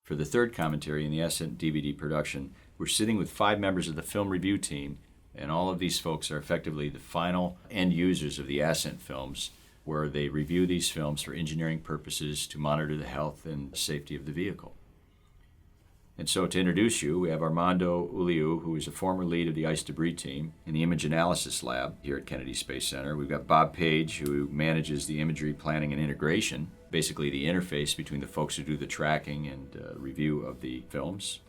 For the third commentary in the Ascent DVD production, we're sitting with 5 members of the film review team, and all of these folks are effectively the final end users of the Ascent films, where they review these films for engineering purposes to monitor the health and safety of the vehicle. And so to introduce you, we have Armando Uliu, who is a former lead of the ICE debris team in the image analysis lab here at Kennedy Space Center. We've got Bob Page, who manages the imagery planning and integration, basically the interface between the folks who do the tracking and review of the films.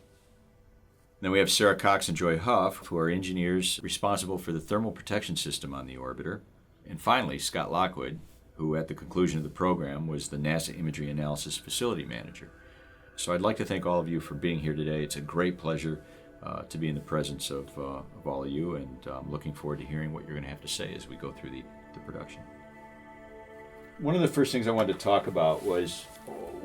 Then we have Sarah Cox and Joy Huff, who are engineers responsible for the thermal protection system on the orbiter. And finally, Scott Lockwood, who at the conclusion of the program was the NASA Imagery Analysis Facility Manager. So I'd like to thank all of you for being here today. It's a great pleasure to be in the presence of all of you, and I'm looking forward to hearing what you're going to have to say as we go through the production. One of the first things I wanted to talk about was,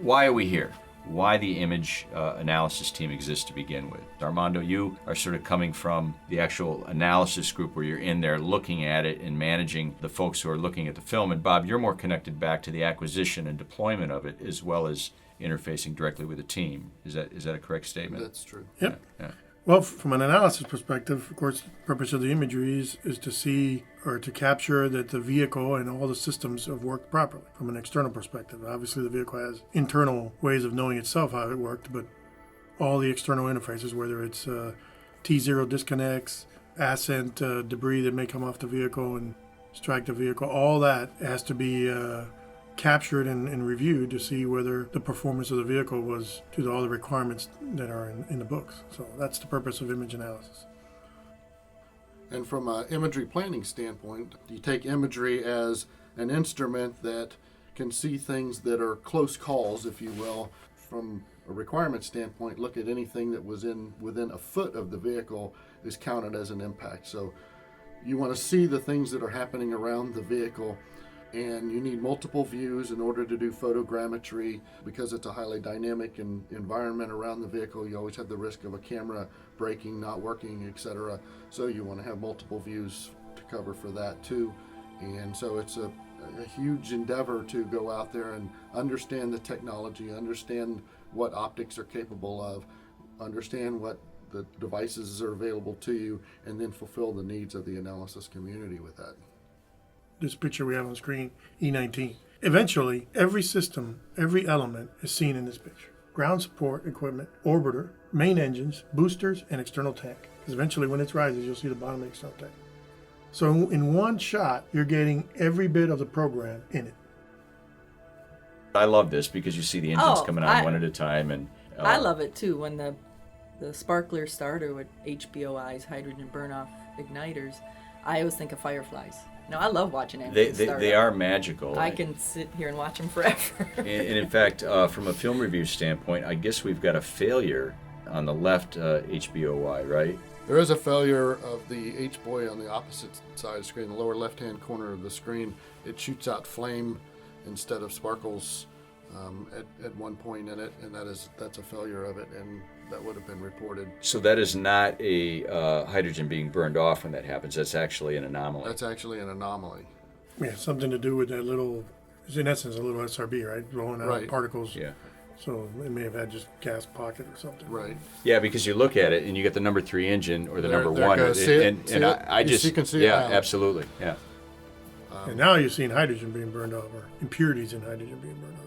why are we here? Why the image analysis team exists to begin with. Armando, you are sort of coming from the actual analysis group where you're in there looking at it and managing the folks who are looking at the film. And Bob, you're more connected back to the acquisition and deployment of it, as well as interfacing directly with the team. Is that a correct statement? That's true. Yep. Yeah. Well, from an analysis perspective, of course, the purpose of the imagery is to see or to capture that the vehicle and all the systems have worked properly from an external perspective. Obviously, the vehicle has internal ways of knowing itself how it worked, but all the external interfaces, whether it's T0 disconnects, Ascent debris that may come off the vehicle and strike the vehicle, all that has to be captured and reviewed to see whether the performance of the vehicle was to all the requirements that are in the books. So that's the purpose of image analysis. And from an imagery planning standpoint, you take imagery as an instrument that can see things that are close calls, if you will. From a requirement standpoint, look at anything that was within a foot of the vehicle is counted as an impact. So you want to see the things that are happening around the vehicle, and you need multiple views in order to do photogrammetry. Because it's a highly dynamic environment around the vehicle, you always have the risk of a camera breaking, not working, etc. So you want to have multiple views to cover for that too. And so it's a huge endeavor to go out there and understand the technology, understand what optics are capable of, understand what the devices are available to you, and then fulfill the needs of the analysis community with that. This picture we have on screen, E19. Eventually, every system, every element is seen in this picture. Ground support equipment, orbiter, main engines, boosters, and external tank. Because eventually when it rises, you'll see the bottom of the external tank. So in one shot, you're getting every bit of the program in it. I love this because you see the engines coming on one at a time. And I love it too when the sparkler starter with HBOIs, hydrogen burn-off igniters. I always think of fireflies. No, I love watching engines start they up. are magical. I can sit here and watch them forever. and in fact, from a film review standpoint, I guess we've got a failure on the left HBOY, right? There is a failure of the H-buoy on the opposite side of the screen, the lower left-hand corner of the screen. It shoots out flame instead of sparkles at one point in it, and that's a failure of it, and that would have been reported. So that is not a hydrogen being burned off when that happens. That's actually an anomaly. That's actually an anomaly. Yeah, something to do with that little, it's in essence a little SRB, right? Blowing out particles. Yeah. So it may have had just gas pocket or something. Right. Yeah, because you look at it and you get the number 3 engine or the There number you 1, go. See it? and See it? I just You can see it yeah, now. absolutely, yeah. And now you're seeing hydrogen being burned off, or impurities in hydrogen being burned off.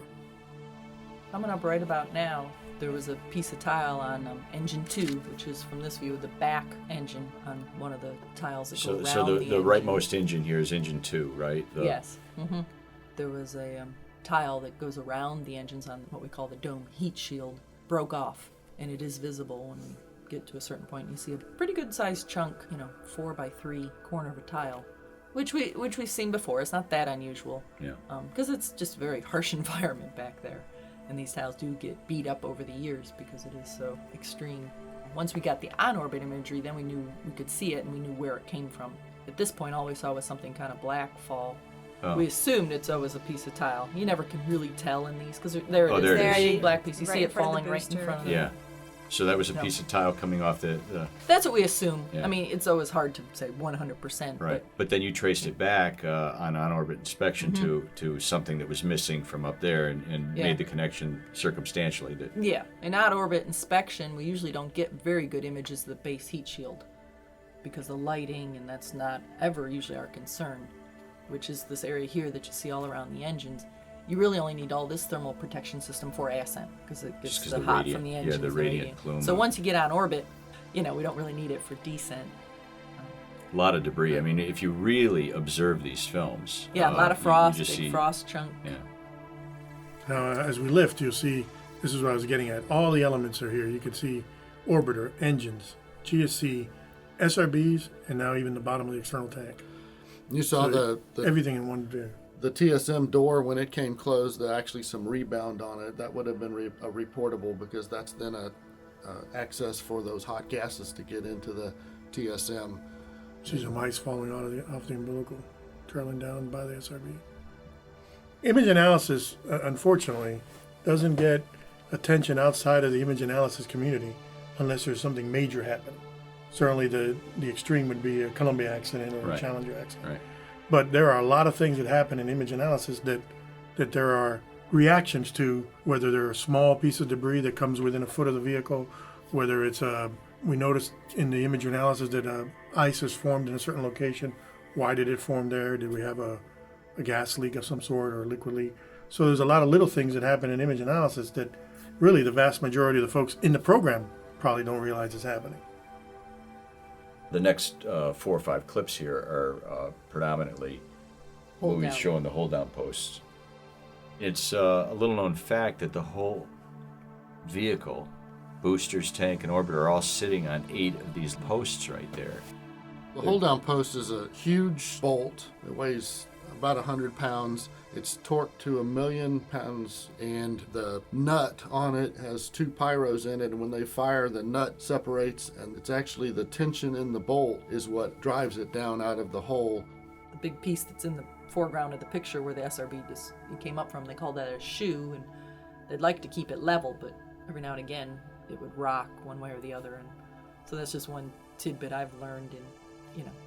Coming up right about now, there was a piece of tile on engine 2, which is from this view, the back engine on one of the tiles that go around So the engine. rightmost engine here is engine 2, right? Yes. Mm-hmm. There was a tile that goes around the engines on what we call the dome heat shield, broke off, and it is visible when you get to a certain point. You see a pretty good sized chunk, 4 by 3 corner of a tile, which we've seen before. It's not that unusual. Yeah. Because it's just a very harsh environment back there. And these tiles do get beat up over the years because it is so extreme. Once we got the on-orbit imagery, then we knew we could see it and we knew where it came from. At this point, all we saw was something kind of black fall. Oh. We assumed it's always a piece of tile. You never can really tell in these because there it is. There it There's is. a big black piece. You Right see in it front of falling the right in booster. front of the Yeah. So that was a No. piece of tile coming off the That's what we assume. Yeah. I mean, it's always hard to say 100%. right. But then you traced it back on on-orbit inspection to something that was missing from up there, and Yeah. made the connection circumstantially. That Yeah, in out-orbit inspection, we usually don't get very good images of the base heat shield because the lighting, and that's not ever usually our concern, which is this area here that you see all around the engines. You really only need all this thermal protection system for Ascent because it gets Just 'cause the the hot radiant- from the yeah, engines. the radiant plume. So once you get on orbit, we don't really need it for descent. a lot of debris. I mean, if you really observe these films, Yeah, a lot of you frost, just big see, frost chunk. Yeah. Now, as we lift, you'll see, this is what I was getting at. All the elements are here. You can see orbiter, engines, GSC, SRBs, and now even the bottom of the external tank. You saw So the everything in one view. the TSM door when it came closed. There actually some rebound on it. That would have been a reportable because that's then a access for those hot gases to get into the TSM. See some ice falling off the umbilical, trailing down by the SRB. Image analysis, unfortunately, doesn't get attention outside of the image analysis community unless there's something major happening. Certainly the extreme would be a Columbia accident or a Right. Challenger accident. Right. But there are a lot of things that happen in image analysis that there are reactions to, whether they're a small piece of debris that comes within a foot of the vehicle, whether it's we noticed in the image analysis that ice is formed in a certain location. Why did it form there? Did we have a gas leak of some sort or a liquid leak? So there's a lot of little things that happen in image analysis that really the vast majority of the folks in the program probably don't realize is happening. The next 4 or 5 clips here are predominantly Hold movies down. showing the hold down posts. It's a little known fact that the whole vehicle, boosters, tank, and orbiter, are all sitting on 8 of these posts right there. The hold down post is a huge bolt. It weighs about 100 pounds. It's torqued to 1,000,000 pounds, and the nut on it has 2 pyros in it, and when they fire, the nut separates, and it's actually the tension in the bolt is what drives it down out of the hole. The big piece that's in the foreground of the picture where the SRB it came up from, they call that a shoe, and they'd like to keep it level, but every now and again it would rock one way or the other, and so that's just one tidbit I've learned in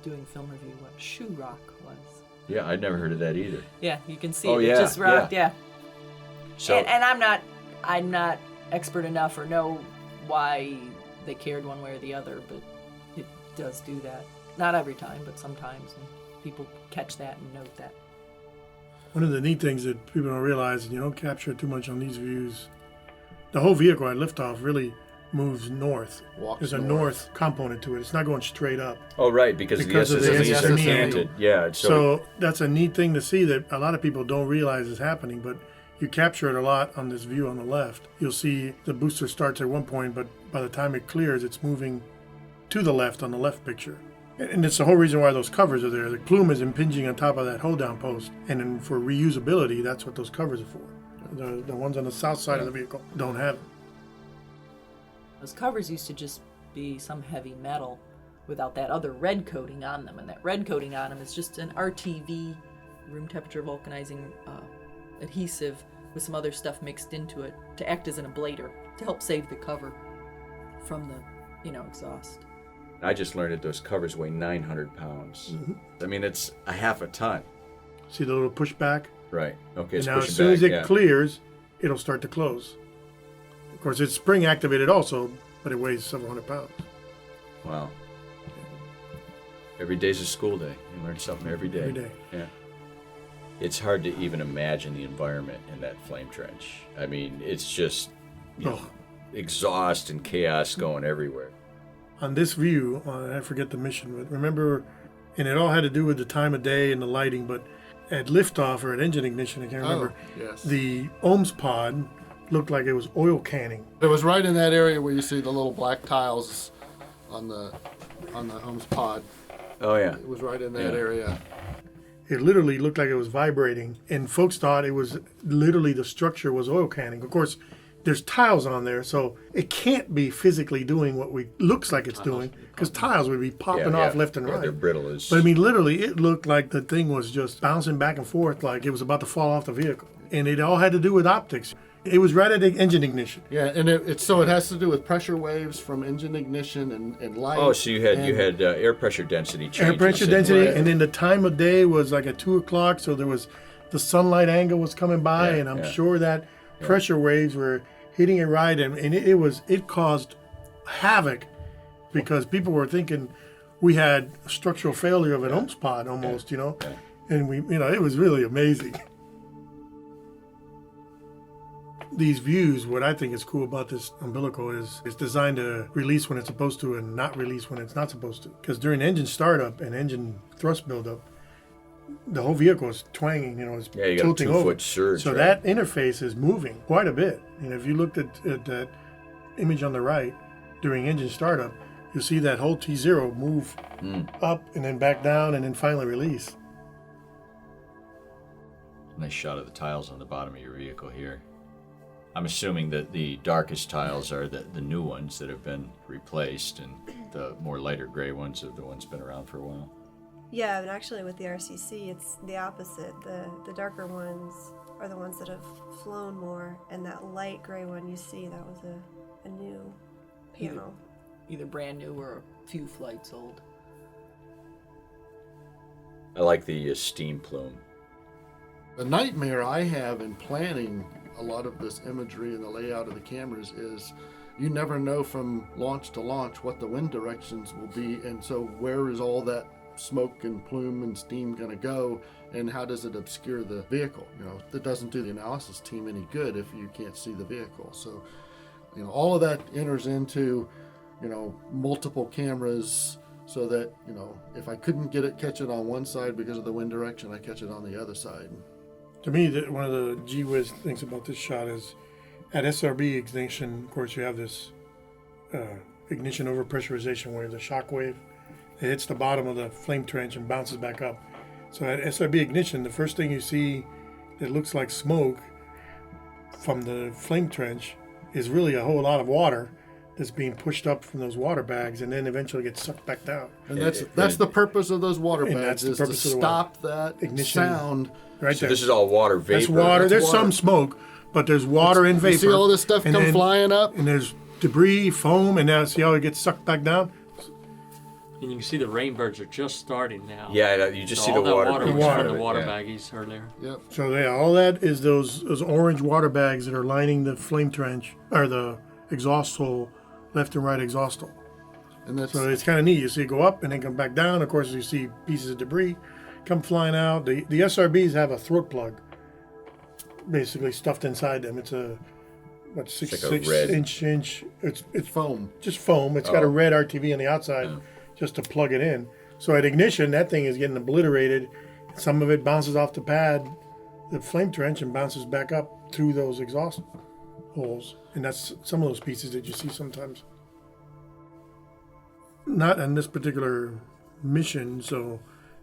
doing film review, what shoe rock was. Yeah, I'd never heard of that either. Yeah, you can see Oh, it. yeah, It just rocked, yeah. So And I'm not expert enough or know why they cared one way or the other, but it does do that. Not every time, but sometimes, and people catch that and note that. One of the neat things that people don't realize, and you don't capture too much on these views, the whole vehicle at liftoff really moves north. Walks There's a north component to it. It's not going straight up. oh right, because Because the of the SSVs are SSV. canted. Yeah, So that's a neat thing to see that a lot of people don't realize is happening, but you capture it a lot on this view on the left. You'll see the booster starts at one point, but by the time it clears, it's moving to the left on the left picture. And it's the whole reason why those covers are there. The plume is impinging on top of that hold down post. And then for reusability, that's what those covers are for. The ones on the south side of the vehicle don't have it. Those covers used to just be some heavy metal without that other red coating on them, and that red coating on them is just an RTV, room temperature vulcanizing adhesive with some other stuff mixed into it to act as an ablator to help save the cover from the exhaust. I just learned that those covers weigh 900 pounds. I mean, it's a half a ton. See the little pushback? Right. Okay, And it's now pushing as soon back. as it yeah. clears, it'll start to close. Of course, it's spring activated also, but it weighs several hundred pounds. Wow. Every day's a school day. You learn something every day. Every day. Yeah. It's hard to even imagine the environment in that flame trench. I mean, it's just exhaust and chaos going everywhere. On this view, I forget the mission, but remember, and it all had to do with the time of day and the lighting, but at liftoff or at engine ignition, I can't remember, Yes. the OMS pod looked like it was oil canning. It was right in that area where you see the little black tiles on the Holmes pod. Oh, yeah. It was right in that Yeah. area. It literally looked like it was vibrating, and folks thought it was literally the structure was oil canning. Of course, there's tiles on there, so it can't be physically doing what we looks like it's doing, because tiles would be popping off left and Yeah, right. they're brittle as... But I mean, literally, it looked like the thing was just bouncing back and forth, like it was about to fall off the vehicle. and it all had to do with optics. It was right at the engine ignition. Yeah, and it has to do with pressure waves from engine ignition and light. Oh, so you had air pressure density changes. Air pressure density, Right. and then the time of day was like at 2 o'clock, so there was the sunlight angle was coming by, Yeah, and I'm yeah. sure that pressure waves were hitting it right, and it caused havoc because people were thinking we had structural failure of an Ohms pod almost, Yeah. and it was really amazing. These views, what I think is cool about this umbilical is it's designed to release when it's supposed to and not release when it's not supposed to. Because during engine startup and engine thrust buildup, the whole vehicle is twanging, it's Yeah, you got a tilting 2 over. foot surge. So right? that interface is moving quite a bit. If you looked at that image on the right during engine startup, you'll see that whole T0 move up and then back down and then finally release. Nice shot of the tiles on the bottom of your vehicle here. I'm assuming that the darkest tiles are the new ones that have been replaced, and the more lighter gray ones are the ones been around for a while. Yeah, but actually with the RCC, it's the opposite. The darker ones are the ones that have flown more, and that light gray one you see, that was a new panel. Either brand new or a few flights old. I like the steam plume. The nightmare I have in planning a lot of this imagery and the layout of the cameras is you never know from launch to launch what the wind directions will be, and so where is all that smoke and plume and steam going to go, and how does it obscure the vehicle? That doesn't do the analysis team any good if you can't see the vehicle. So all of that enters into multiple cameras, so that if I couldn't catch it on one side because of the wind direction, I catch it on the other side. To me, one of the gee whiz things about this shot is at SRB ignition, of course, you have this ignition over pressurization where the shock wave it hits the bottom of the flame trench and bounces back up. So at SRB ignition, the first thing you see that looks like smoke from the flame trench is really a whole lot of water that's being pushed up from those water bags and then eventually gets sucked back down. And that's the purpose of those water And bags, that's the is to purpose of the stop that ignition sound. Right So there. this is all water vapor. That's water. There's water. some smoke, but there's water and vapor. You see all this stuff And come then- flying up? And there's debris, foam, and now see how it gets sucked back down? And you can see the rainbirds are just starting now. Yeah, you just So see all the that water. water being was water, from the water yeah. baggies earlier. Yep. So yeah, all that is those orange water bags that are lining the flame trench, or the exhaust hole, left and right exhaust hole. And that's So it's kind of neat. You see it go up and then come back down. Of course, you see pieces of debris come flying out. The SRBs have a throat plug, basically stuffed inside them. It's a like a six red- inch. It's foam. just foam. It's got a Oh. red RTV on the outside just to plug it in. So at ignition, that thing is getting obliterated. Some of it bounces off the pad, the flame trench, and bounces back up through those exhaust holes. And that's some of those pieces that you see sometimes. Not on this particular mission, so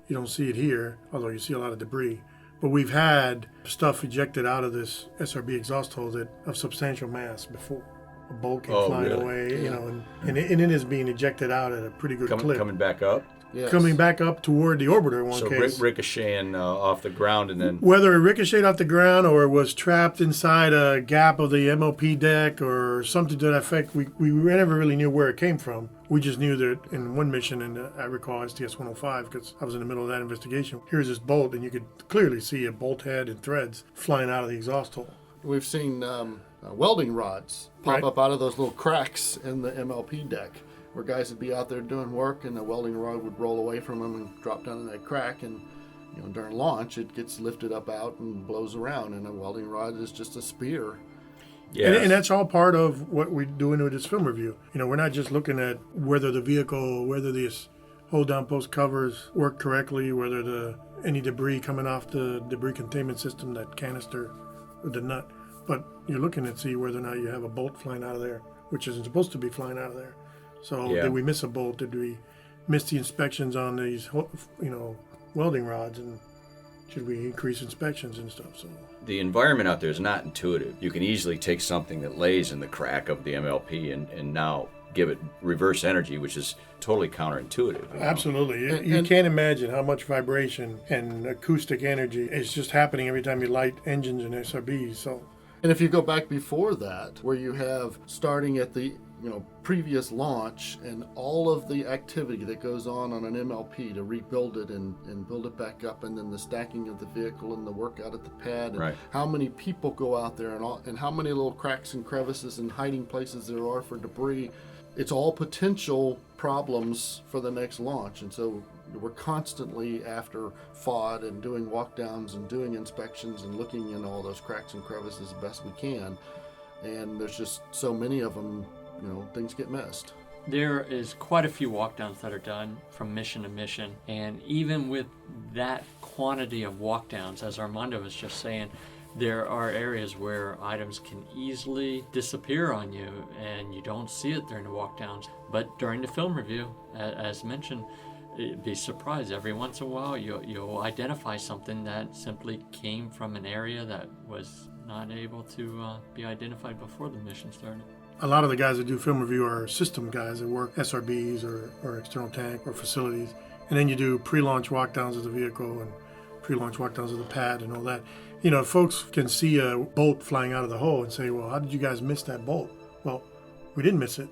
you don't see it here, although you see a lot of debris. But we've had stuff ejected out of this SRB exhaust hole that of substantial mass before. A bolt came flying really? away, and it is being ejected out at a pretty good clip. Coming back up. Yes. Coming back up toward the orbiter in one So case. ricocheting off the ground and then. Whether it ricocheted off the ground or it was trapped inside a gap of the MLP deck or something to that effect, we never really knew where it came from. We just knew that in one mission, and I recall STS-105 because I was in the middle of that investigation, here's this bolt, and you could clearly see a bolt head and threads flying out of the exhaust hole. We've seen welding rods pop Right. up out of those little cracks in the MLP deck, where guys would be out there doing work, and the welding rod would roll away from them and drop down in that crack. And during launch, it gets lifted up out and blows around, and a welding rod is just a spear. Yeah. And that's all part of what we're doing with this film review. We're not just looking at whether the vehicle, whether these hold-down post covers work correctly, whether any debris coming off the debris containment system, that canister or the nut, but you're looking to see whether or not you have a bolt flying out of there, which isn't supposed to be flying out of there. So Yeah. did we miss a bolt? Did we miss the inspections on these, welding rods? And should we increase inspections and stuff? So The environment out there is not intuitive. You can easily take something that lays in the crack of the MLP and now give it reverse energy, which is totally counterintuitive. you know? Absolutely. You, And- you and- can't imagine how much vibration and acoustic energy is just happening every time you light engines and SRBs. So, And if you go back before that, where you have starting at the previous launch and all of the activity that goes on an MLP to rebuild it and build it back up, and then the stacking of the vehicle and the work out at the pad, and Right. how many people go out there and how many little cracks and crevices and hiding places there are for debris. It's all potential problems for the next launch, and so we're constantly after FOD and doing walk downs and doing inspections and looking in all those cracks and crevices the best we can. And there's just so many of them, things get missed. There is quite a few walkdowns that are done from mission to mission, and even with that quantity of walkdowns, as Armando was just saying, there are areas where items can easily disappear on you and you don't see it during the walkdowns. But during the film review, as mentioned, you'd be surprised. Every once in a while you'll identify something that simply came from an area that was not able to be identified before the mission started. a lot of the guys that do film review are system guys that work SRBs or external tank or facilities. And then you do pre-launch walkdowns of the vehicle and pre-launch walkdowns of the pad and all that. Folks can see a bolt flying out of the hole and say, well, how did you guys miss that bolt? Well, we didn't miss it.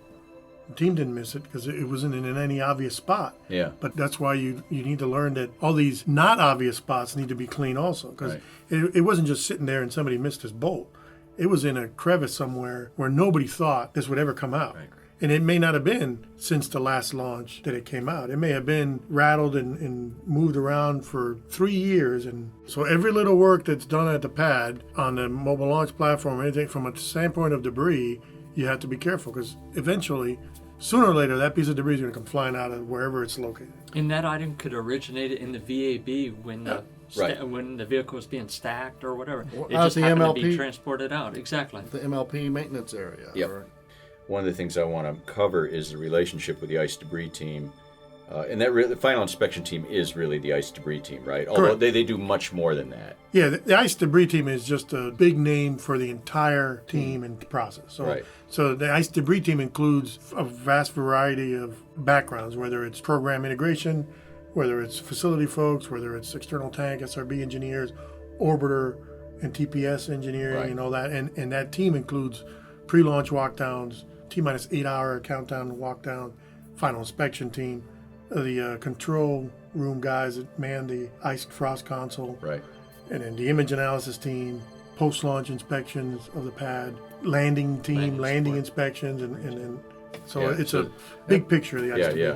The team didn't miss it because it wasn't in any obvious spot. Yeah. But that's why you need to learn that all these not obvious spots need to be clean also, because Right. it wasn't just sitting there and somebody missed his bolt. It was in a crevice somewhere where nobody thought this would ever come out. Right. And it may not have been since the last launch that it came out. It may have been rattled and moved around for 3 years. And so every little work that's done at the pad on the mobile launch platform, anything from a standpoint of debris, you have to be careful because eventually, sooner or later, that piece of debris is going to come flying out of wherever it's located. And that item could originate in the VAB when the Right. when the vehicle was being stacked or whatever. Or It out just the happened to MLP. be transported out. Exactly. The MLP maintenance area. Yep. One of the things I want to cover is the relationship with the ice debris team. And the final inspection team is really the ice debris team, right? Although Correct. they do much more than that. Yeah, the ice debris team is just a big name for the entire team and process. So, Right. so the ice debris team includes a vast variety of backgrounds, whether it's program integration, whether it's facility folks, whether it's external tank, SRB engineers, orbiter, and TPS engineering Right. and all that. And that team includes pre-launch walkdowns, T-minus 8-hour countdown walkdown, final inspection team, the control room guys that man the ice frost console, Right. and then the image analysis team, post-launch inspections of the pad, landing team, landing support. inspections, and then so Yeah, it's so- a big picture of the ice Yeah, debris yeah.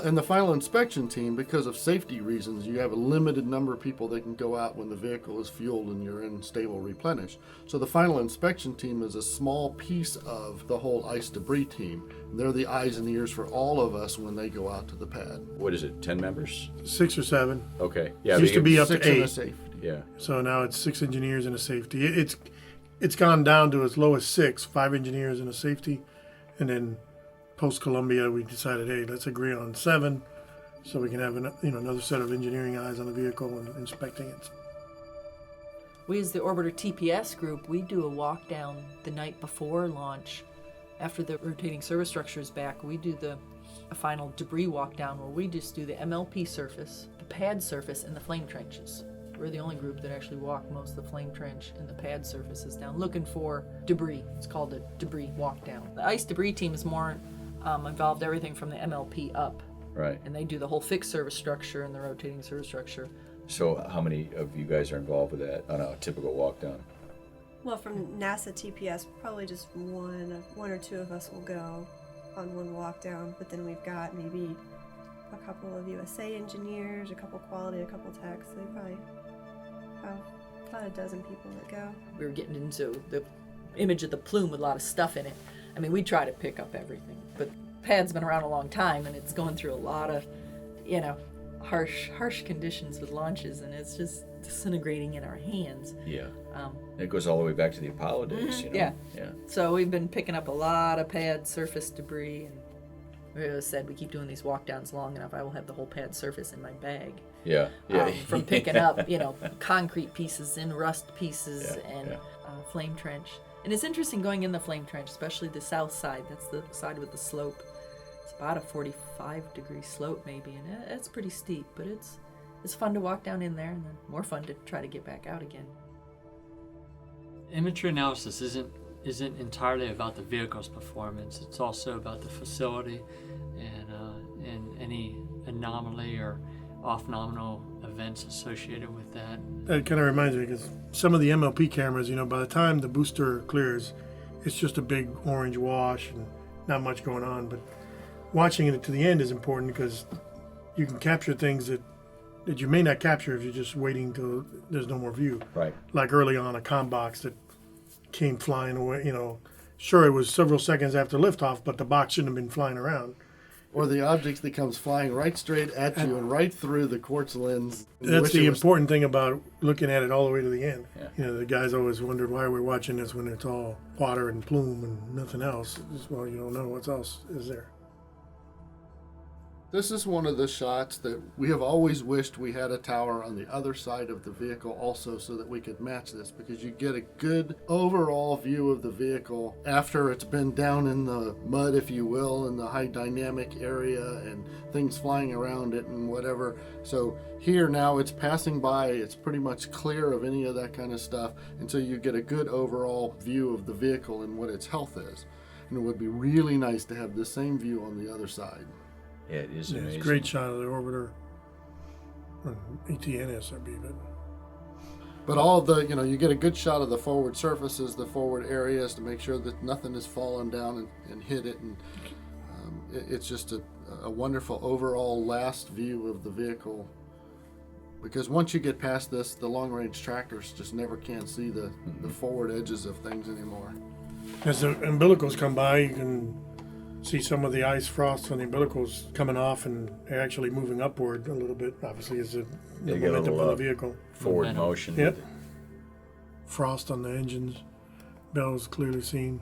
team. The final inspection team, because of safety reasons, you have a limited number of people that can go out when the vehicle is fueled and you're in stable replenish. So the final inspection team is a small piece of the whole ice debris team. They're the eyes and ears for all of us when they go out to the pad. What is it, 10 members? 6 or 7. Okay. Yeah. It used to be up Six to in a 8. safety. Yeah. So now it's 6 engineers and a safety. It's gone down to as low as 6, 5 engineers and a safety, and then post Columbia we decided, hey, let's agree on 7, so we can have another set of engineering eyes on the vehicle and inspecting it. We, as the Orbiter TPS group, we do a walk down the night before launch. After the rotating service structure is back, we do a final debris walk down where we just do the MLP surface, the pad surface, and the flame trenches. We're the only group that actually walk most of the flame trench and the pad surfaces down, looking for debris. It's called a debris walk down. The ice debris team is more involved everything from the MLP up, Right. and they do the whole fixed service structure and the rotating service structure. So how many of you guys are involved with that on a typical walk down? Well, from NASA TPS, probably just one or two of us will go on one walk down, but then we've got maybe a couple of USA engineers, a couple quality, a couple techs. So we probably have about a dozen people that go. We were getting into the image of the plume with a lot of stuff in it. I mean, we try to pick up everything, but PAD's been around a long time, and it's going through a lot of, harsh conditions with launches, and it's just disintegrating in our hands. Yeah. It goes all the way back to the Apollo days, Yeah. Yeah. So we've been picking up a lot of pad surface debris, and we always said we keep doing these walk downs long enough, I will have the whole pad surface in my bag. Yeah. Yeah. From picking up, concrete pieces and rust pieces Yeah, and yeah. flame trench. And it's interesting going in the flame trench, especially the south side. That's the side with the slope. It's about a 45-degree slope maybe, and it's pretty steep, but it's fun to walk down in there, and then more fun to try to get back out again. Imagery analysis isn't entirely about the vehicle's performance. It's also about the facility and any anomaly or off-nominal events associated with that. That kind of reminds me, because some of the MLP cameras, by the time the booster clears, it's just a big orange wash and not much going on. But watching it to the end is important because you can capture things that you may not capture if you're just waiting till there's no more view. Right. Like early on, a comm box that came flying away. Sure, it was several seconds after liftoff, but the box shouldn't have been flying around. Or the object that comes flying right straight at you and right through the quartz lens. That's the important thing about looking at it all the way to the end. Yeah. The guys always wondered why we're watching this when it's all water and plume and nothing else. Well, you don't know what else is there. This is one of the shots that we have always wished we had a tower on the other side of the vehicle also so that we could match this, because you get a good overall view of the vehicle after it's been down in the mud, if you will, in the high dynamic area and things flying around it and whatever. So here now it's passing by, it's pretty much clear of any of that kind of stuff, and so you get a good overall view of the vehicle and what its health is. And it would be really nice to have the same view on the other side. Yeah, it is Yeah, amazing. it's a great shot of the orbiter. ETNSRB, But all of the, you get a good shot of the forward surfaces, the forward areas to make sure that nothing has fallen down and hit it. And it's just a wonderful overall last view of the vehicle. Because once you get past this, the long-range trackers just never can see the forward edges of things anymore. As the umbilicals come by, you can see some of the ice frost from the umbilicals coming off and they're actually moving upward a little bit, obviously, as the They get a momentum little, from the vehicle. Forward Momentum. motion. Yep. Frost on the engines, bells clearly seen.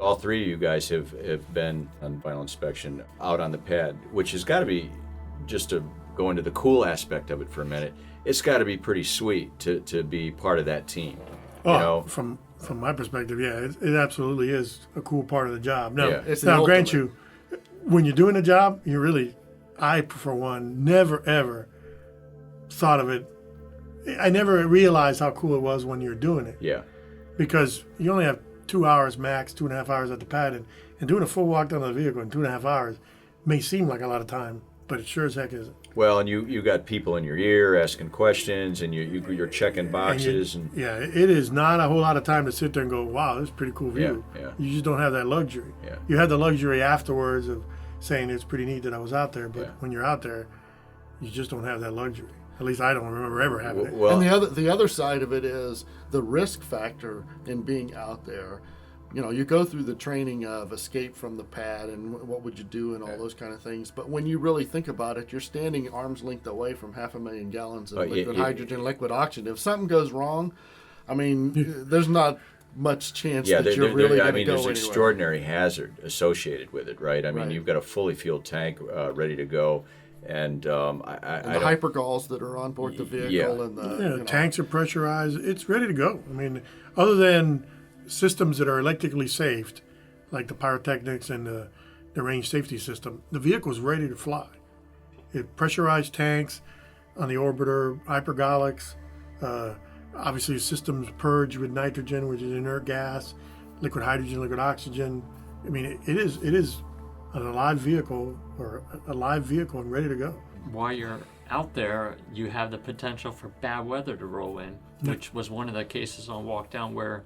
All three of you guys have been on final inspection out on the pad, which has got to be, just to go into the cool aspect of it for a minute, it's got to be pretty sweet to be part of that team. From my perspective, yeah, it absolutely is a cool part of the job. Now, Yeah. It's the now grant ultimate. you, when you're doing a job, I, for one, never ever thought of it. I never realized how cool it was when you're doing it, Yeah. because you only have 2 hours max, 2.5 hours at the pad, and doing a full walk down the vehicle in 2.5 hours may seem like a lot of time, but it sure as heck isn't. Well, and you got people in your ear asking questions, and you're checking boxes, and Yeah, it is not a whole lot of time to sit there and go, wow, this is a pretty cool view. Yeah, yeah. You just don't have that luxury. Yeah. You have the luxury afterwards of saying it's pretty neat that I was out there, but Yeah. when you're out there, you just don't have that luxury. At least I don't remember ever having it. well, And the other side of it is the risk factor in being out there. You go through the training of escape from the pad and what would you do and all those kind of things. But when you really think about it, you're standing arm's length away from 500,000 gallons of liquid hydrogen, liquid oxygen. If something goes wrong, there's not much chance that you're really going to go there's anywhere. extraordinary hazard associated with it, right? Right. You've got a fully fueled tank ready to go, and And the hypergalls that are on board the vehicle Yeah. and the Yeah, tanks are pressurized. It's ready to go. Other than systems that are electrically safed, like the pyrotechnics and the range safety system, the vehicle's ready to fly. It pressurized tanks on the orbiter, hypergolics, obviously systems purged with nitrogen, which is inert gas, liquid hydrogen, liquid oxygen. It is an alive vehicle and ready to go. While you're out there, you have the potential for bad weather to roll in, which was one of the cases on walk down where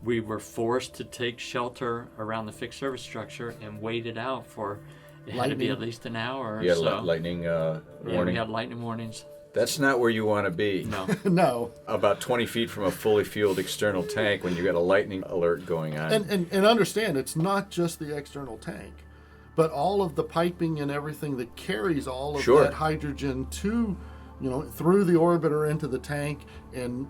we were forced to take shelter around the fixed service structure and wait it out for, it had to be Lightning. at least an hour or you had so. lightning Yeah, warning. we had lightning warnings. That's not where you want to be. No. no. About 20 feet from a fully fueled external tank when you got a lightning alert going on. And understand, it's not just the external tank, but all of the piping and everything that carries all of Sure. that hydrogen to, through the orbiter into the tank. And,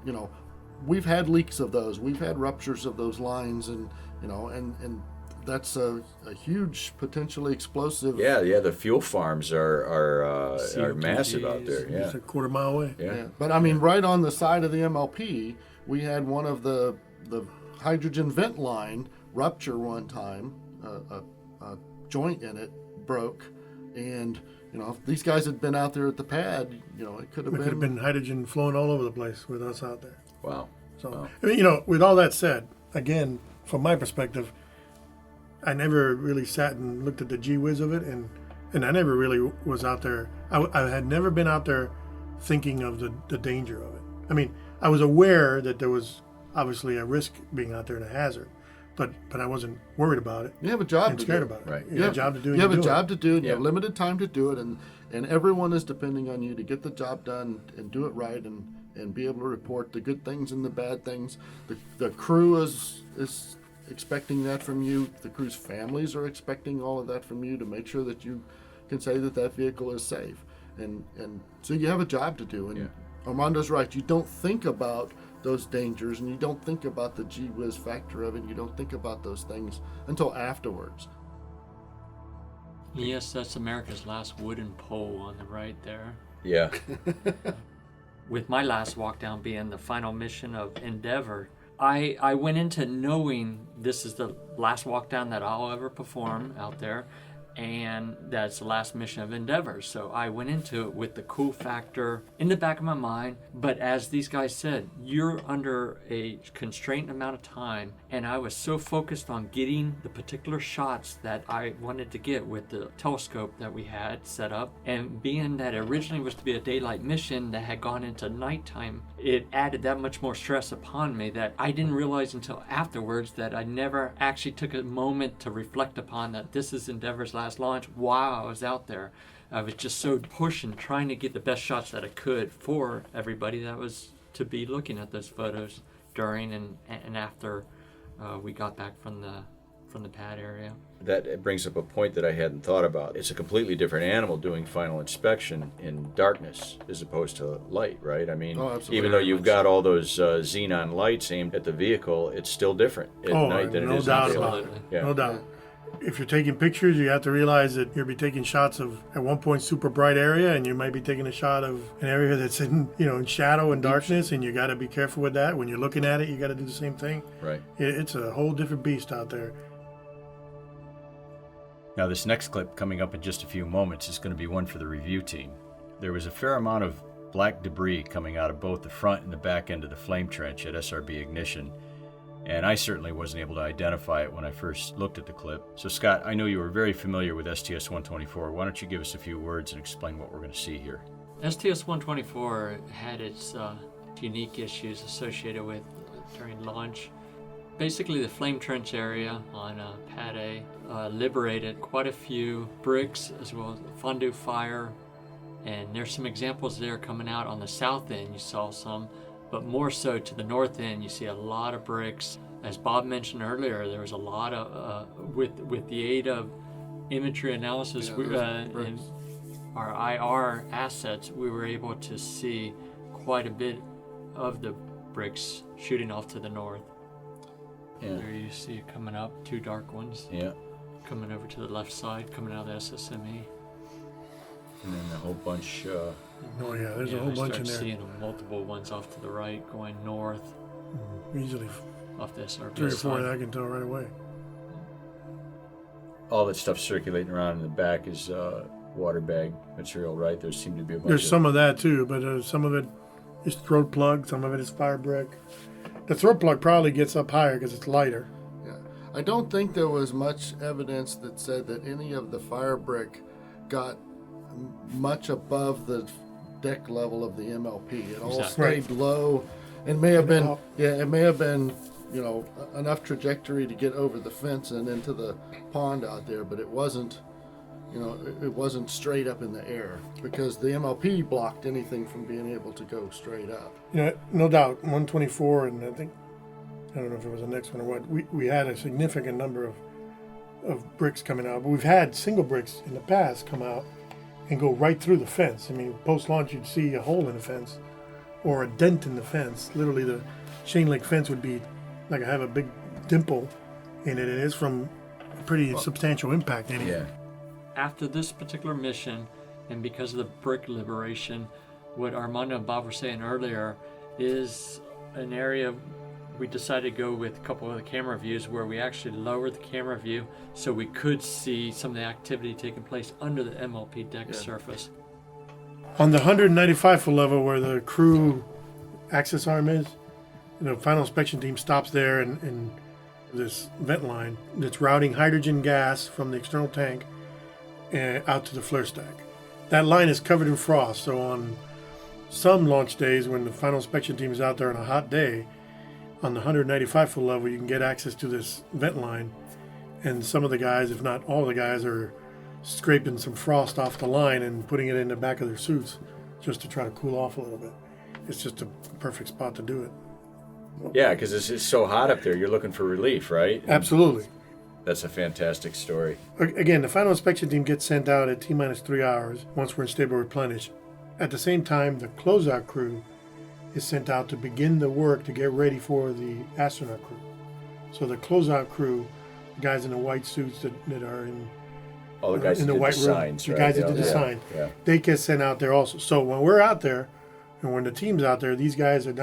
we've had leaks of those. We've had ruptures of those lines, and, and that's a huge potentially explosive. yeah, the fuel farms are massive out there. Yeah, It's a quarter mile away. yeah. Yeah. But right on the side of the MLP, we had one of the the hydrogen vent line rupture one time. A joint in it broke, and if these guys had been out there at the pad, it could have been hydrogen flowing all over the place with us out there. Wow. So, Wow. I mean, with all that said, again, from my perspective, I never really sat and looked at the gee whiz of it, and I never really was out there. I had never been out there thinking of the danger of it. I mean, I was aware that there was obviously a risk being out there and a hazard, but I wasn't worried about it. You have a job and to scared do. about it. Right. You have a job to do. You have a job to do, and you Yeah. have limited time to do it, and everyone is depending on you to get the job done and do it right, and be able to report the good things and the bad things. The crew is expecting that from you. The crew's families are expecting all of that from you to make sure that you can say that vehicle is safe. And so you have a job to do. And Yeah. Armando's right. You don't think about those dangers, and you don't think about the gee whiz factor of it. You don't think about those things until afterwards. Yes, that's America's last wooden pole on the right there. Yeah. With my last walk down being the final mission of Endeavor, I went into knowing this is the last walk down that I'll ever perform out there, and that's the last mission of Endeavor. So I went into it with the cool factor in the back of my mind. But as these guys said, you're under a constrained amount of time, and I was so focused on getting the particular shots that I wanted to get with the telescope that we had set up. And being that it originally was to be a daylight mission that had gone into nighttime, it added that much more stress upon me that I didn't realize until afterwards that I never actually took a moment to reflect upon that this is Endeavor's last launch while I was out there. I was just so pushing, trying to get the best shots that I could for everybody that was to be looking at those photos during and after we got back from the pad area. That brings up a point that I hadn't thought about. It's a completely different animal doing final inspection in darkness as opposed to light, right? I mean, Oh, absolutely. even though you've got all those xenon lights aimed at the vehicle, it's still different at night than it no is doubt in daylight. about it. Yeah. No doubt. If you're taking pictures, you have to realize that you'll be taking shots of, at one point, super bright area, and you might be taking a shot of an area that's in shadow and darkness, and you got to be careful with that. When you're looking at it, you got to do the same thing. Right. It's a whole different beast out there. Now, this next clip coming up in just a few moments is going to be one for the review team. There was a fair amount of black debris coming out of both the front and the back end of the flame trench at SRB ignition, and I certainly wasn't able to identify it when I first looked at the clip. So, Scott, I know you were very familiar with STS-124. Why don't you give us a few words and explain what we're going to see here? STS-124 had its unique issues associated with during launch. Basically, the flame trench area on Pad A liberated quite a few bricks as well as fondue fire, and there's some examples there coming out on the south end. You saw some, but more so to the north end, you see a lot of bricks. As Bob mentioned earlier, there was a lot of with the aid of imagery analysis and our IR assets, we were able to see quite a bit of the bricks shooting off to the north. Yeah. There you see it coming up, two dark ones Yeah. coming over to the left side, coming out of the SSME. And then a whole bunch. Oh yeah, there's a whole I bunch start in there. seeing multiple ones off to the right, going north Easily off the SRB 3 or 4 side. that I can tell right away. All that stuff circulating around in the back is water bag material, right? There seem to be a bunch There's of... some of that too, but some of it is throat plug, some of it is fire brick. The throat plug probably gets up higher because it's lighter. Yeah, I don't think there was much evidence that said that any of the fire brick got much above the deck level of the MLP. It all Exactly. stayed low. It may have been, Up. it may have been, enough trajectory to get over the fence and into the pond out there, but it wasn't, it wasn't straight up in the air because the MLP blocked anything from being able to go straight up. No doubt, 124, and I don't know if it was the next one or what, we had a significant number of bricks coming out, but we've had single bricks in the past come out and go right through the fence. I mean, post-launch you'd see a hole in the fence or a dent in the fence. Literally the chain link fence would be like I have a big dimple in it. It is from a pretty substantial impact in it. Yeah. After this particular mission, and because of the brick liberation, what Armando and Bob were saying earlier is an area we decided to go with a couple of the camera views where we actually lowered the camera view so we could see some of the activity taking place under the MLP deck surface. On the 195-foot level where the crew access arm is, the final inspection team stops there and this vent line that's routing hydrogen gas from the external tank out to the flare stack. That line is covered in frost, so on some launch days when the final inspection team is out there on a hot day, on the 195-foot level, you can get access to this vent line, and some of the guys, if not all the guys, are scraping some frost off the line and putting it in the back of their suits just to try to cool off a little bit. It's just a perfect spot to do it. Yeah, because it's so hot up there. You're looking for relief, right? Absolutely. That's a fantastic story. Again, the final inspection team gets sent out at T-minus 3 hours once we're in stable replenish. At the same time, the closeout crew is sent out to begin the work to get ready for the astronaut crew. So the closeout crew, the guys in the white suits that are in All the guys in that the did white the room, signs, the right? guys that did the sign, Yeah. they get sent out there also. So when we're out there, and when the team's out there, these guys are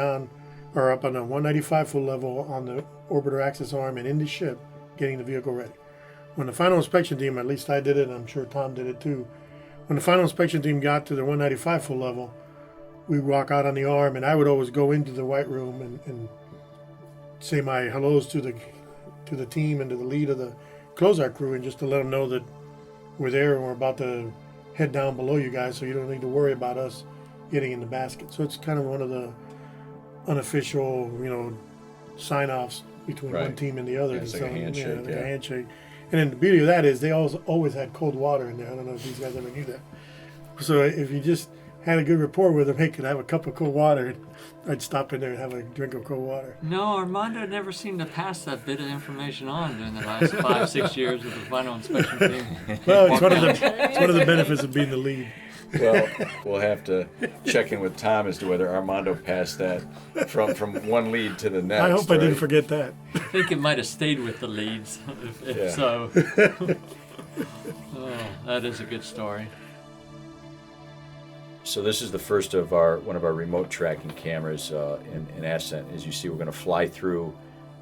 up on a 195-foot level on the orbiter access arm and in the ship, getting the vehicle ready. When the final inspection team, at least I did it, and I'm sure Tom did it too, when the final inspection team got to the 195-foot level, we walk out on the arm, and I would always go into the white room and say my hellos to the team and to the lead of the closeout crew, and just to let them know that we're there and we're about to head down below you guys, so you don't need to worry about us getting in the basket. So it's kind of one of the unofficial, sign-offs between one Right. team and the other. Yeah, it's like a handshake, like yeah. a handshake. And then the beauty of that is they always had cold water in there. I don't know if these guys ever knew that. So if you just had a good rapport with them, hey, could I have a cup of cold water? I'd stop in there and have a drink of cold water. No, Armando never seemed to pass that bit of information on during the last 5-6 years of the final inspection team. Well, it's one of the benefits of being the lead. Well, we'll have to check in with Tom as to whether Armando passed that from one lead to the next. I hope I didn't right? forget that. I think it might have stayed with the leads, if Yeah. so. Oh, that is a good story. So this is the first of one of our remote tracking cameras in Ascent. As you see, we're going to fly through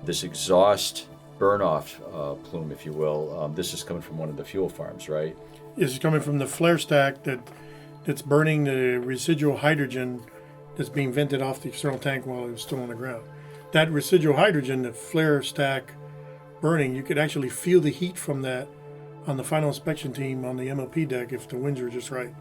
this exhaust burn-off plume, if you will. This is coming from one of the fuel farms, right? This is coming from the flare stack that's burning the residual hydrogen that's being vented off the external tank while it was still on the ground. That residual hydrogen, the flare stack burning, you could actually feel the heat from that on the final inspection team on the MLP deck if the winds are just right.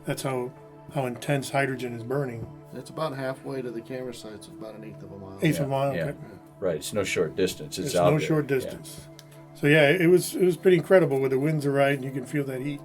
That's how intense hydrogen is burning. It's about halfway to the camera site, so about an eighth of a mile. Eighth of a mile. Yeah, Okay. right. It's no short distance. It's out no there. short Yeah. distance. So yeah, it was pretty incredible when the winds are right and you can feel that heat.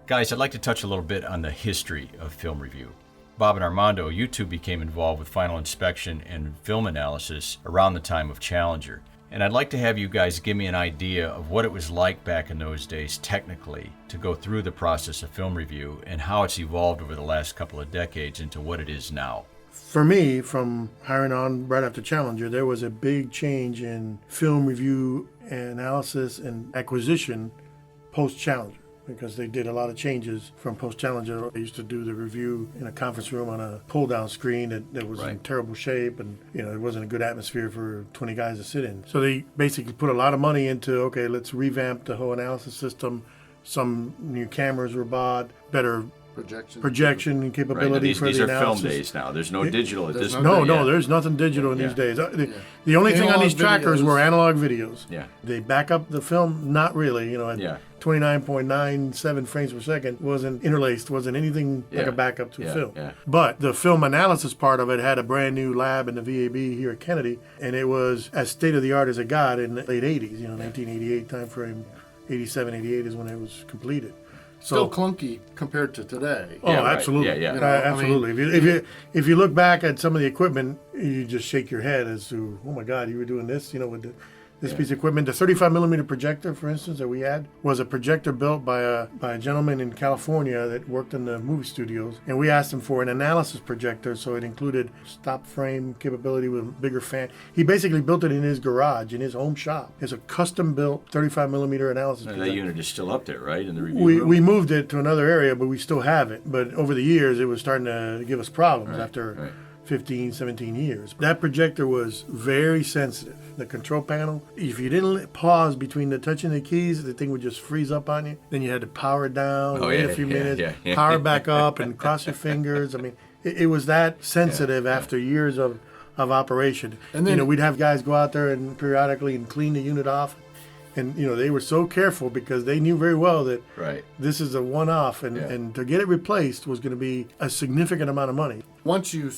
Guys, I'd like to touch a little bit on the history of film review. Bob and Armando, you two became involved with final inspection and film analysis around the time of Challenger. And I'd like to have you guys give me an idea of what it was like back in those days technically to go through the process of film review and how it's evolved over the last couple of decades into what it is now. For me, from hiring on right after Challenger, there was a big change in film review, analysis, and acquisition post-Challenger, because they did a lot of changes from post-Challenger. They used to do the review in a conference room on a pull-down screen that was in Right. terrible shape, and it wasn't a good atmosphere for 20 guys to sit in. So they basically put a lot of money into, okay, let's revamp the whole analysis system. Some new cameras were bought, better projection and capability Right. for These the are film analysis. days now. There's no digital at there's this no- point. No, Yeah. there's nothing digital in Yeah. these days. The only thing on Analog these trackers videos. were analog videos. Yeah. They back up the film, not really. At Yeah. 29.97 frames per second, wasn't interlaced, wasn't anything like Yeah. a backup to Yeah, film. yeah. But the film analysis part of it had a brand new lab in the VAB here at Kennedy, and it was as state of the art as it got in the late 80s. 1988 timeframe, 87, 88 is when it was completed. Still clunky compared to today. Oh, Yeah, right. absolutely. Yeah, yeah. You know, I Absolutely. If you look back at some of the equipment, you just shake your head as to, oh my God, you were doing this, with this piece of equipment. The 35 millimeter projector, for instance, that we had was a projector built by a gentleman in California that worked in the movie studios, and we asked him for an analysis projector, so it included stop frame capability with bigger fan. He basically built it in his garage, in his home shop. It's a custom built 35 millimeter analysis And that projector. unit is still up there, right? In the review room? We moved it to another area, but we still have it. But over the years, it was starting to give us problems Right, after right. 15, 17 years. That projector was very sensitive. The control panel, if you didn't pause between the touching the keys, the thing would just freeze up on you. Then you had to power it down, Oh, wait yeah, a few yeah, minutes, yeah. power it back up, and cross your fingers. I mean, it was that sensitive after years of operation. And then- we'd have guys go out there and periodically and clean the unit off. And, they were so careful because they knew very well that Right. this is a one-off, and to get it replaced was going to be a significant amount of money. Once you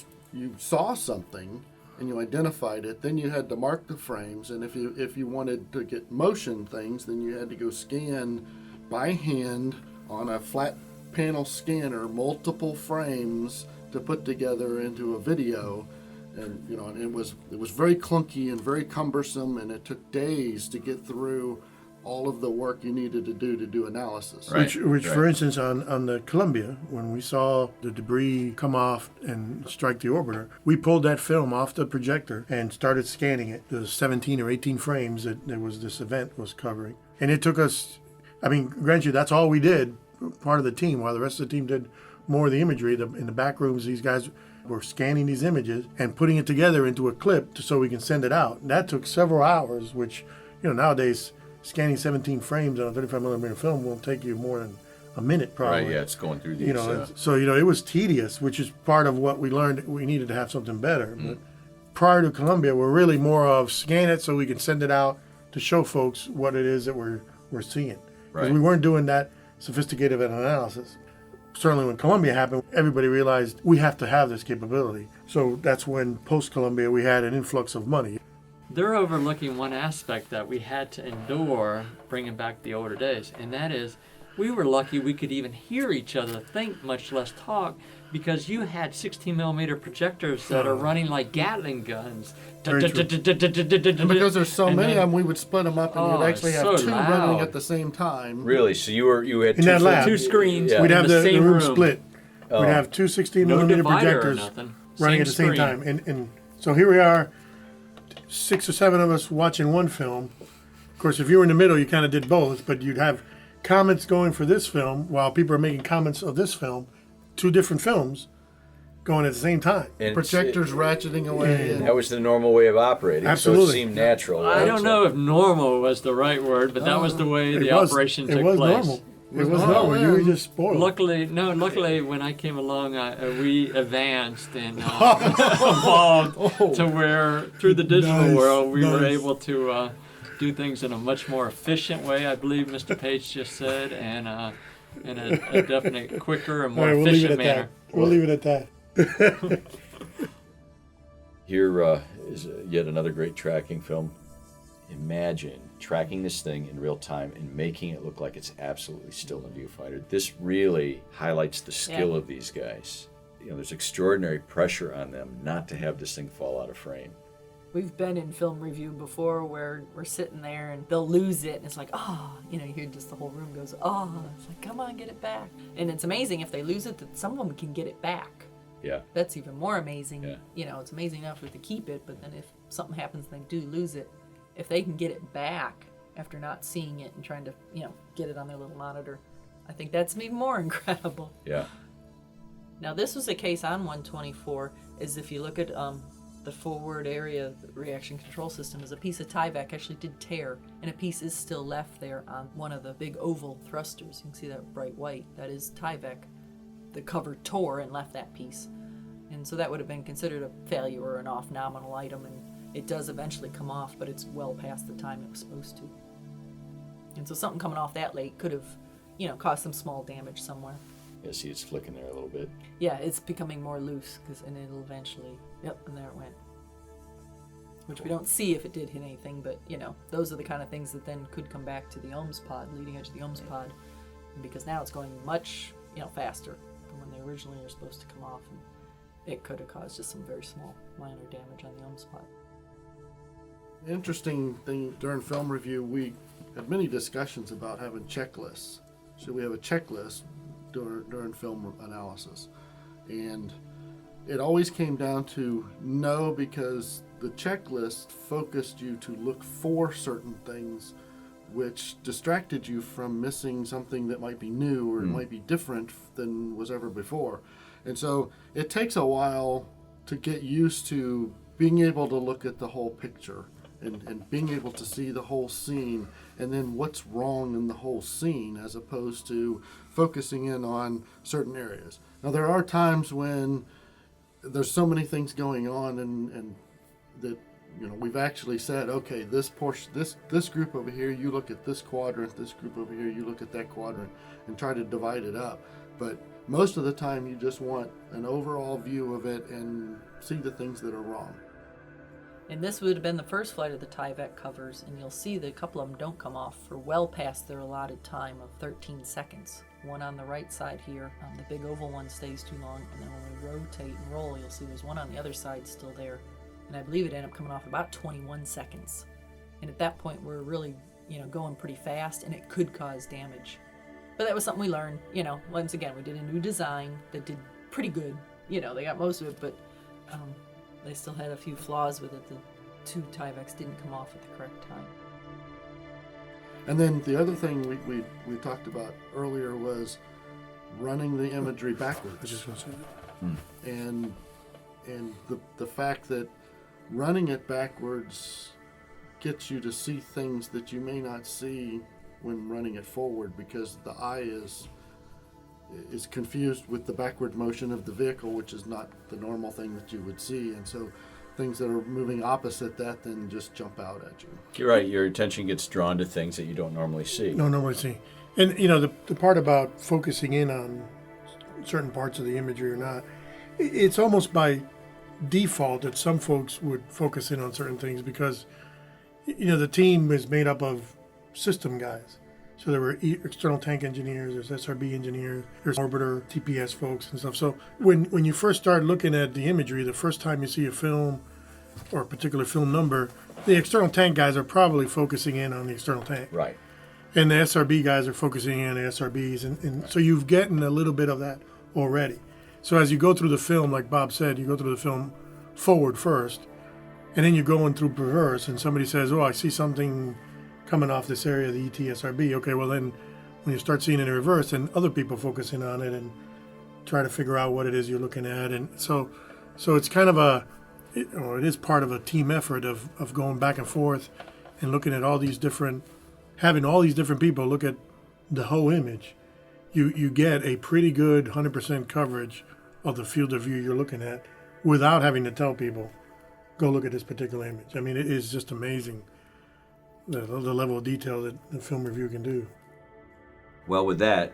saw something and you identified it, then you had to mark the frames. And if you wanted to get motion things, then you had to go scan by hand on a flat panel scanner multiple frames to put together into a video. And and it was very clunky and very cumbersome, and it took days to get through all of the work you needed to do analysis. Right. Which for instance, on the Columbia, when we saw the debris come off and strike the orbiter, we pulled that film off the projector and started scanning it. The 17 or 18 frames that this event was covering. And it took us, grant you, that's all we did, part of the team, while the rest of the team did more of the imagery. In the back rooms, these guys were scanning these images and putting it together into a clip so we can send it out. And that took several hours, which, nowadays, scanning 17 frames on a 35 millimeter film won't take you more than a minute, probably. Right, yeah, it's going through these. So it was tedious, which is part of what we learned. We needed to have something better. But prior to Columbia, we're really more of scan it so we can send it out to show folks what it is that we're seeing. 'Cause Right. we weren't doing that sophisticated of an analysis. Certainly when Columbia happened, everybody realized we have to have this capability. So that's when post-Columbia we had an influx of money. They're overlooking one aspect that we had to endure bringing back the older days, and that is we were lucky we could even hear each other think, much less talk, because you had 16 millimeter projectors that are running like Gatling guns. Very true. And because there's so And many then- of them, we would split them up, and Oh, you'd actually have so two loud. running at the same time. Really? So you had In two that lab. Two screens. Yeah. We'd in have the the same room room. split. Oh. We'd have two 16 No millimeter divider or projectors nothing. running at the same screen. time. And so here we are, 6 or 7 of us watching one film. Of course, if you were in the middle, you kind of did both, but you'd have comments going for this film while people are making comments of this film, 2 different films going at the same time. And Projectors ratcheting away. that was the normal way of operating. So Absolutely. it seemed natural. I right? don't know if normal was the right word, but that was the way the operation took it was place. normal. It was normal, normal. You were yeah. just spoiled. Luckily, when I came along, we advanced and evolved to where, through the digital Nice, world, we were nice. able to do things in a much more efficient way, I believe Mr. Page just said, and in a definite quicker and All more right, we'll leave it efficient at manner. that. We'll leave it at that. Here is yet another great tracking film. Imagine tracking this thing in real time and making it look like it's absolutely still in viewfinder. This really highlights the skill of these guys. There's extraordinary pressure on them not to have this thing fall out of frame. We've been in film review before where we're sitting there and they'll lose it and it's like, you hear just the whole room goes, it's like, come on, get it back. And it's amazing if they lose it that some of them can get it back. Yeah. That's even more amazing. Yeah. It's amazing enough if they keep it, but then if something happens and they do lose it, if they can get it back after not seeing it and trying to, get it on their little monitor, I think that's even more incredible. Yeah. Now this was a case on 124, is if you look at the forward area, the reaction control system, is a piece of Tyvek actually did tear, and a piece is still left there on one of the big oval thrusters. You can see that bright white. That is Tyvek. The cover tore and left that piece. And so that would have been considered a failure or an off nominal item, and it does eventually come off, but it's well past the time it was supposed to. And so something coming off that late could have, caused some small damage somewhere. Yeah, see, it's flicking there a little bit. Yeah, it's becoming more loose, and it'll eventually, and there it went. Which we don't see if it did hit anything, but, those are the kind of things that then could come back to the ohms pod, leading edge of the ohms pod, because now it's going much, faster than when they originally were supposed to come off, and it could have caused just some very small, minor damage on the ohms pod. Interesting thing, during film review, we had many discussions about having checklists. Should we have a checklist during film analysis? And it always came down to no, because the checklist focused you to look for certain things, which distracted you from missing something that might be new or it might be different than was ever before. And so it takes a while to get used to being able to look at the whole picture and being able to see the whole scene and then what's wrong in the whole scene as opposed to focusing in on certain areas. Now there are times when there's so many things going on and that we've actually said, okay, this portion, this group over here, you look at this quadrant, this group over here, you look at that quadrant, and try to divide it up. But most of the time you just want an overall view of it and see the things that are wrong. And this would have been the first flight of the Tyvek covers, and you'll see that a couple of them don't come off for well past their allotted time of 13 seconds. One on the right side here, the big oval one stays too long, and then when we rotate and roll, you'll see there's one on the other side still there. And I believe it ended up coming off about 21 seconds. And at that point, we're really, going pretty fast, and it could cause damage. But that was something we learned, once again, we did a new design that did pretty good. They got most of it, but they still had a few flaws with it. The two Tyveks didn't come off at the correct time. And then the other thing we talked about earlier was running the imagery backwards. I just want to say that. And the fact that running it backwards gets you to see things that you may not see when running it forward because the eye is confused with the backward motion of the vehicle, which is not the normal thing that you would see, and so things that are moving opposite that then just jump out at you. You're right. Your attention gets drawn to things that you don't normally see. No, normally see. And the part about focusing in on certain parts of the imagery or not, it's almost by default that some folks would focus in on certain things because the team is made up of system guys. So there were external tank engineers, there's SRB engineers, there's orbiter, TPS folks and stuff. So when you first start looking at the imagery, the first time you see a film or a particular film number, the external tank guys are probably focusing in on the external tank. Right. And the SRB guys are focusing in on the SRBs. And so you've gotten a little bit of that already. So as you go through the film, like Bob said, you go through the film forward first, and then you're going through reverse, and somebody says, oh, I see something coming off this area of the ETSRB. Okay, well then when you start seeing it in reverse, then other people focus in on it and try to figure out what it is you're looking at. And so it's kind of it is part of a team effort of going back and forth and looking at all these different, having all these different people look at the whole image. You get a pretty good 100% coverage of the field of view you're looking at without having to tell people, go look at this particular image. I mean, it is just amazing the level of detail that the film review can do. Well, with that,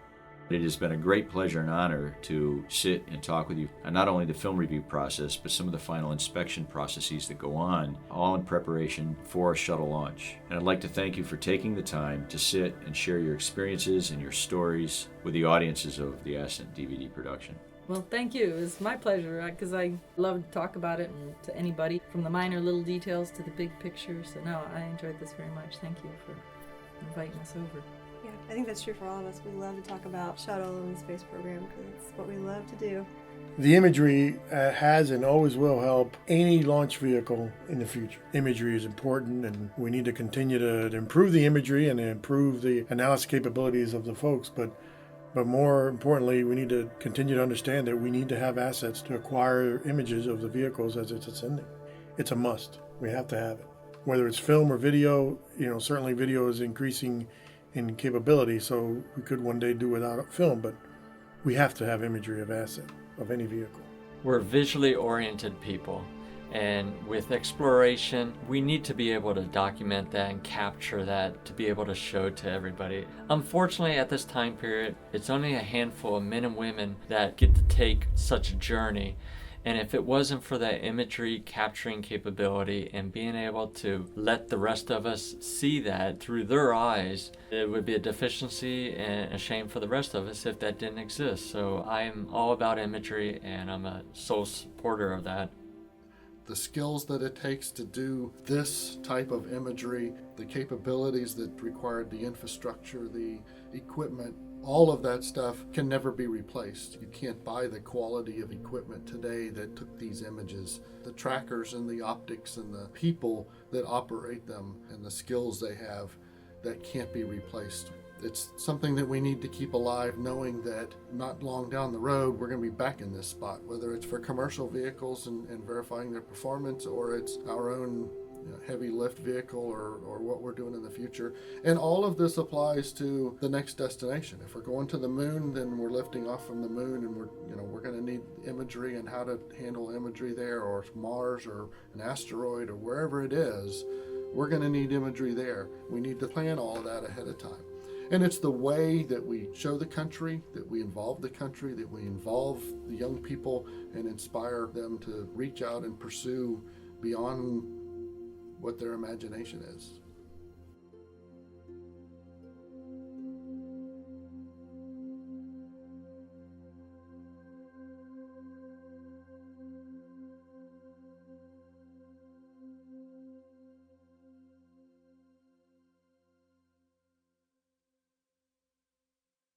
it has been a great pleasure and honor to sit and talk with you on not only the film review process, but some of the final inspection processes that go on, all in preparation for a shuttle launch. And I'd like to thank you for taking the time to sit and share your experiences and your stories with the audiences of the Ascent DVD production. Well, thank you. It was my pleasure because I love to talk about it and to anybody, from the minor little details to the big picture. So no, I enjoyed this very much. Thank you for inviting us over. Yeah, I think that's true for all of us. We love to talk about shuttle and the space program because it's what we love to do. The imagery has and always will help any launch vehicle in the future. Imagery is important, and we need to continue to improve the imagery and improve the analysis capabilities of the folks. But more importantly, we need to continue to understand that we need to have assets to acquire images of the vehicles as it's ascending. It's a must. We have to have it. Whether it's film or video, certainly video is increasing in capability, so we could one day do without film, but we have to have imagery of asset of any vehicle. We're visually oriented people, and with exploration, we need to be able to document that and capture that to be able to show to everybody. Unfortunately, at this time period, it's only a handful of men and women that get to take such a journey. And if it wasn't for that imagery capturing capability and being able to let the rest of us see that through their eyes, it would be a deficiency and a shame for the rest of us if that didn't exist. So I'm all about imagery, and I'm a sole supporter of that. The skills that it takes to do this type of imagery, the capabilities that required, the infrastructure, the equipment, all of that stuff can never be replaced. You can't buy the quality of equipment today that took these images. The trackers and the optics and the people that operate them and the skills they have, that can't be replaced. It's something that we need to keep alive, knowing that not long down the road we're going to be back in this spot, whether it's for commercial vehicles and verifying their performance, or it's our own heavy lift vehicle, or what we're doing in the future. And all of this applies to the next destination. If we're going to the moon, then we're lifting off from the moon, and we're going to need imagery and how to handle imagery there, or Mars or an asteroid or wherever it is. We're going to need imagery there. We need to plan all of that ahead of time. And it's the way that we show the country, that we involve the country, that we involve the young people and inspire them to reach out and pursue beyond what their imagination is.